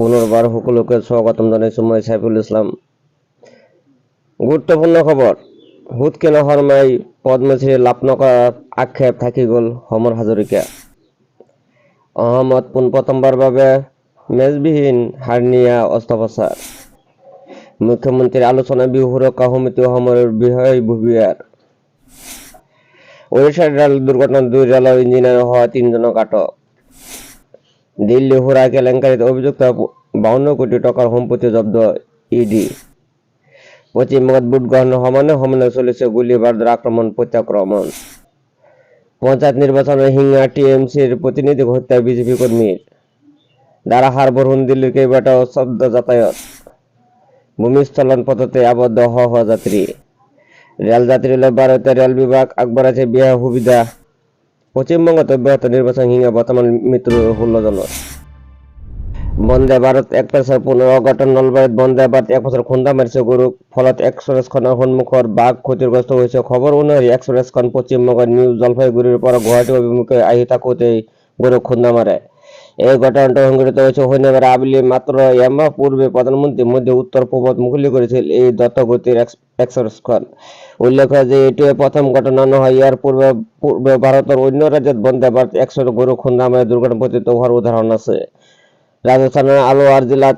পুনর্বার সকলকে স্বাগতম জানাইছো মই সাইফুল ইসলাম। গুরুত্বপূর্ণ খবর, হুদকে নহরমাই পদ্মশ্রী লাভ নকৰাৰ আক্ষেপ থাকি গ'ল সমৰ হাজৰিকা। অসমত পোনপ্ৰথমবাৰৰ বাবে মেজবিহীন হাৰ্নিয়া অস্ত্ৰোপচাৰ। মুখ্যমন্ত্ৰীৰ আলোচনা বিহু সুৰক্ষা সমিতি অসমৰ বিষয়ববীয়াৰ। ওড়িশাৰ ৰেল দুৰ্ঘটনাত 2 ৰেলৰ ইঞ্জিনিয়াৰ সহ 3 জনক আটক। দিল্লী সুৰা কেলেংকাৰীত অভিযুক্ত 52 কোটি টকাৰ সম্পত্তি জব্দ ইডি। পশ্চিমবঙ্গত ভোট গ্রহণের সমানে সমানে চলেছে গুলিবারুদের আক্রমণ প্রত্যাক্রমণ। পঞ্চায়েত নির্বাচনের হিঙ্গা টিএমসির প্রতিনিধি হত্যা বিজেপি কর্মীর। দ্বারা হারবরহুন দিল্লির কেইবাটাও শব্দ যাতায়াত। ভূমিস্থলন পথতে আবদ্ধ হওয়া যাত্রী। রেল যাত্রী ভারতের রেল বিভাগ আগবাড়াছে বিয়া সুবিধা। পশ্চিমবঙ্গত অব্যাহত নির্বাচন হিঙ্গা বর্তমান মৃত্যু 16 জনের। বন্দে ভারত এক্সপ্ৰেছৰ পুনৰ অঘটন। নলবাৰীত বন্দে ভাৰত এক্সপ্ৰেছৰ খুন্দা মাৰিছে গৰুক, ফলত এক্সপ্ৰেছখনৰ সন্মুখৰ বাঘ ক্ষতিগ্ৰস্ত হৈছে। খবৰ অনুসৰি এক্সপ্ৰেছখন পশ্চিমবংগৰ নিউ জলপাইগুৰিৰ পৰা গুৱাহাটী অভিমুখে আহি থাকোঁতেই গৰুক খুন্দা মাৰে। এই ঘটনাটো সংঘটিত হৈছে শনিবাৰে আবেলি। মাত্ৰ এমাহ পূৰ্বে প্ৰধানমন্ত্ৰী মোদীয়ে উত্তৰ পূবত মুকলি কৰিছিল এই দ্ৰুতগতিৰ এক্সপ্ৰেছখন। উল্লেখ্য যে এইটোৱে প্ৰথম ঘটনা নহয়। ইয়াৰ পূৰ্বে ভাৰতৰ অন্য ৰাজ্যত বন্দে ভাৰত এক্সপ্ৰেছ গৰুক খুন্দা মাৰি দুৰ্ঘটনাপতিত হোৱাৰ উদাহৰণ আছে। ৰাজস্থানৰ আলোৱাৰ জিলাত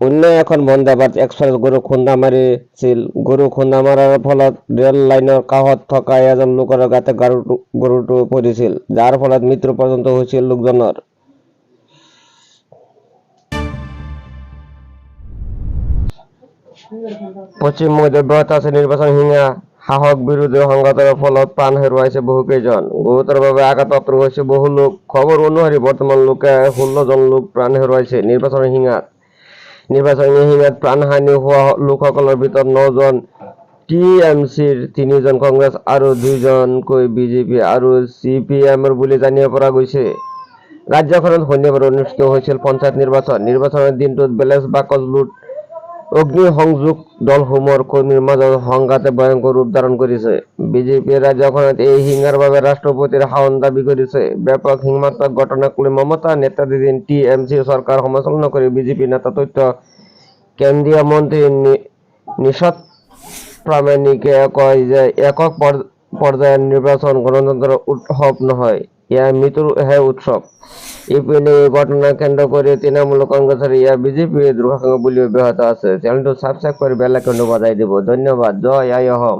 অন্য এখন বন্দে ভাৰত এক্সপ্ৰেছ গৰুক খুন্দা মাৰিছিল। গৰুক খুন্দা মাৰাৰ ফলত ৰেল লাইনৰ কাষত থকা এজন লোকৰ গাতে গৰুটো পৰিছিল, যাৰ ফলত মৃত্যু পৰ্যন্ত হৈছিল লোকজনৰ। পশ্চিমবংগত অব্যাহত আছে নিৰ্বাচন হিংসা। শাসক বিৰোধী সংঘাতৰ ফলত প্ৰাণ হেৰুৱাইছে বহুকেইজন, গুৰুতৰভাৱে আঘাতপ্ৰাপ্ত হৈছে বহু লোক। খবৰ অনুসৰি বৰ্তমান লোকে 16 জন লোক প্ৰাণ হেৰুৱাইছে নিৰ্বাচনী হিংসাত। প্ৰাণহানি হোৱা লোকসকলৰ ভিতৰত 9 জন টিএমচিৰ, 3 জন কংগ্ৰেছ আৰু 2 জনকৈ বিজেপি আৰু চিপিএমৰ বুলি জানিব পৰা গৈছে। ৰাজ্যখনত শনিবাৰে অনুষ্ঠিত হৈছিল পঞ্চায়ত নিৰ্বাচন। নিৰ্বাচনৰ দিনটোত বেলেট বাকচ লুট, অগ্নিসংযোগ, দলসমূহৰ কৰ্মীৰ মাজত সংঘাতে ভয়ংকৰ ৰূপ ধাৰণ কৰিছে। বিজেপিয়ে ৰাজ্যখনত এই হিংসাৰ বাবে ৰাষ্ট্ৰপতিৰ শাসন দাবী কৰিছে। ব্যাপক হিংসাত্মক ঘটনাক লৈ মমতা নেতৃত্বাধীন টিএমচি চৰকাৰ সমালোচনা কৰি বিজেপি নেতা তথ্য কেন্দ্ৰীয় মন্ত্ৰী নিশাত প্ৰামাণিকে কয় যে একক পৰ্যায়ৰ নিৰ্বাচন গণতন্ত্ৰৰ উৎসৱ নহয়, এয়া মৃত্যুৰহে উৎসৱ। ইপিনে এই ঘটনাক কেন্দ্ৰ কৰি তৃণমূল কংগ্ৰেছ আৰু বিজেপিৰ দুৰ্ভাগ্য বুলি অব্যাহত আছে। চ্যানেলটো সাবস্ক্রাইব কৰি বেল আইকনটো বজাই দিব। ধন্যবাদ। জয় আই অসম।